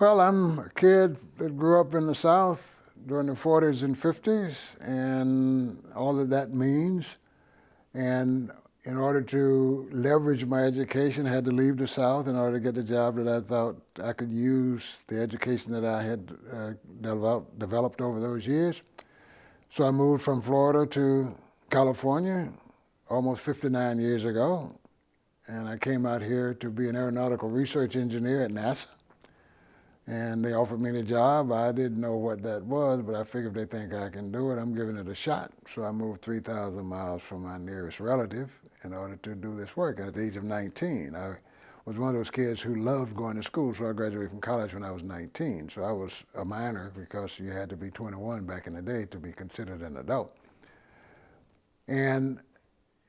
Well, I'm a kid that grew up in the South during the 40s and 50s and all that that means. And in order to leverage my education, I had to leave the South in order to get the job that I thought I could use the education that I had developed over those years. So I moved from Florida to California almost 59 years ago. And I came out here to be an aeronautical research engineer at NASA. And they offered me the job. I didn't know what that was, but I figured if they think I can do it, I'm giving it a shot. So I moved 3,000 miles from my nearest relative in order to do this work. And at the age of 19, I was one of those kids who loved going to school, so I graduated from college when I was 19. So I was a minor because you had to be 21 back in the day to be considered an adult. And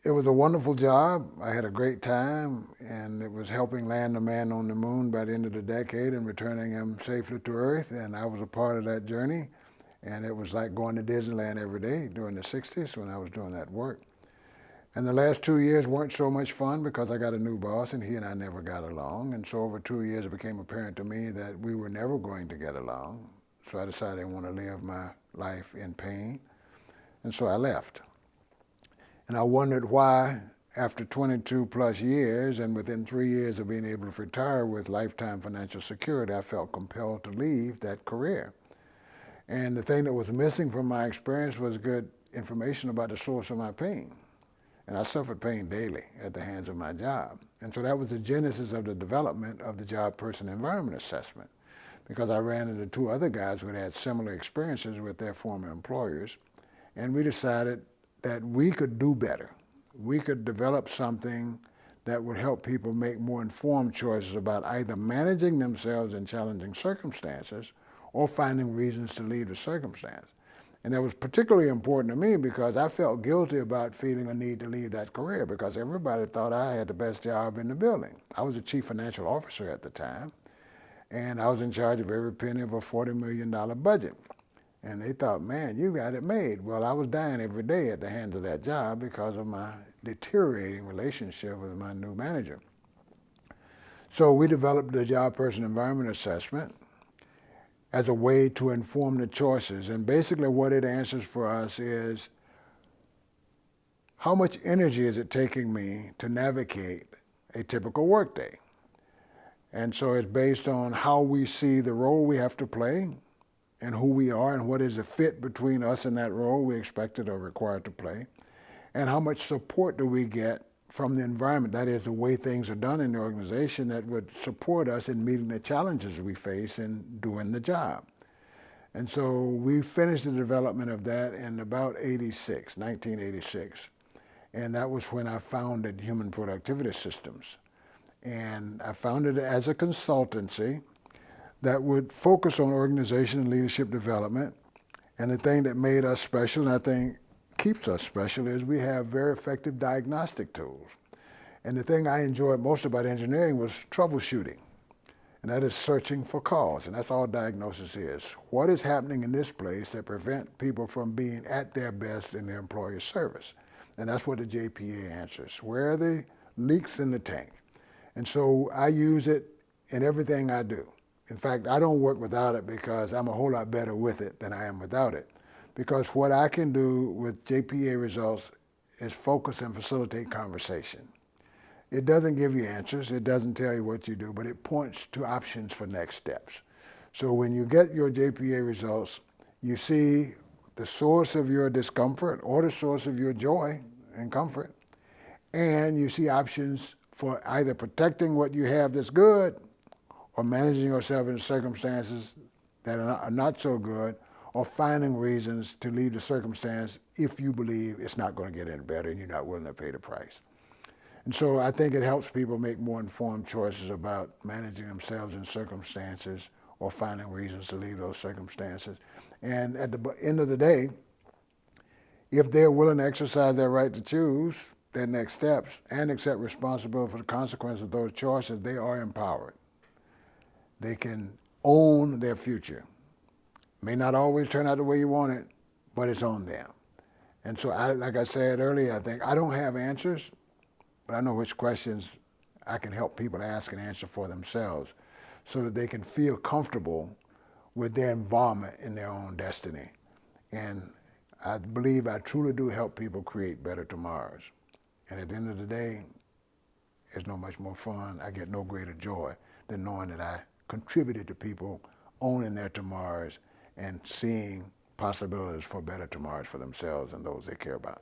it was a wonderful job. I had a great time, and it was helping land a man on the moon by the end of the decade and returning him safely to Earth, and I was a part of that journey. And it was like going to Disneyland every day during the 60s when I was doing that work. And the last 2 years weren't so much fun because I got a new boss, and he and I never got along. And so over 2 years, it became apparent to me that we were never going to get along. So I decided I want to live my life in pain, and so I left. And I wondered why, after 22 plus years and within 3 years of being able to retire with lifetime financial security, I felt compelled to leave that career. And the thing that was missing from my experience was good information about the source of my pain. And I suffered pain daily at the hands of my job. And so that was the genesis of the development of the Job Person Environment Assessment, because I ran into two other guys who had had similar experiences with their former employers. And we decided that we could do better. We could develop something that would help people make more informed choices about either managing themselves in challenging circumstances or finding reasons to leave the circumstance. And that was particularly important to me because I felt guilty about feeling a need to leave that career because everybody thought I had the best job in the building. I was the chief financial officer at the time, and I was in charge of every penny of a $40 million budget. And they thought, man, you got it made. Well, I was dying every day at the hands of that job because of my deteriorating relationship with my new manager. So we developed the Job Person Environment Assessment as a way to inform the choices. And basically what it answers for us is, how much energy is it taking me to navigate a typical workday? And so it's based on how we see the role we have to play, and who we are and what is the fit between us and that role we expected or required to play, and how much support do we get from the environment, that is the way things are done in the organization that would support us in meeting the challenges we face in doing the job. And so we finished the development of that in about 1986. And that was when I founded Human Productivity Systems. And I founded it as a consultancy that would focus on organization and leadership development. And the thing that made us special, and I think keeps us special, is we have very effective diagnostic tools. And the thing I enjoyed most about engineering was troubleshooting. And that is searching for cause, and that's all diagnosis is. What is happening in this place that prevent people from being at their best in their employer's service? And that's what the JPA answers. Where are the leaks in the tank? And so I use it in everything I do. In fact, I don't work without it because I'm a whole lot better with it than I am without it. Because what I can do with JPA results is focus and facilitate conversation. It doesn't give you answers, it doesn't tell you what you do, but it points to options for next steps. So when you get your JPA results, you see the source of your discomfort or the source of your joy and comfort, and you see options for either protecting what you have that's good or managing yourself in circumstances that are not so good, or finding reasons to leave the circumstance if you believe it's not going to get any better and you're not willing to pay the price. And so I think it helps people make more informed choices about managing themselves in circumstances or finding reasons to leave those circumstances. And at the end of the day, if they're willing to exercise their right to choose their next steps and accept responsibility for the consequences of those choices, they are empowered. They can own their future. May not always turn out the way you want it, but it's on them. And so, like I said earlier, I think I don't have answers, but I know which questions I can help people to ask and answer for themselves. so that they can feel comfortable with their involvement in their own destiny. And I believe I truly do help people create better tomorrows. And at the end of the day, it's no much more fun. I get no greater joy than knowing that I contributed to people owning their tomorrows and seeing possibilities for better tomorrows for themselves and those they care about.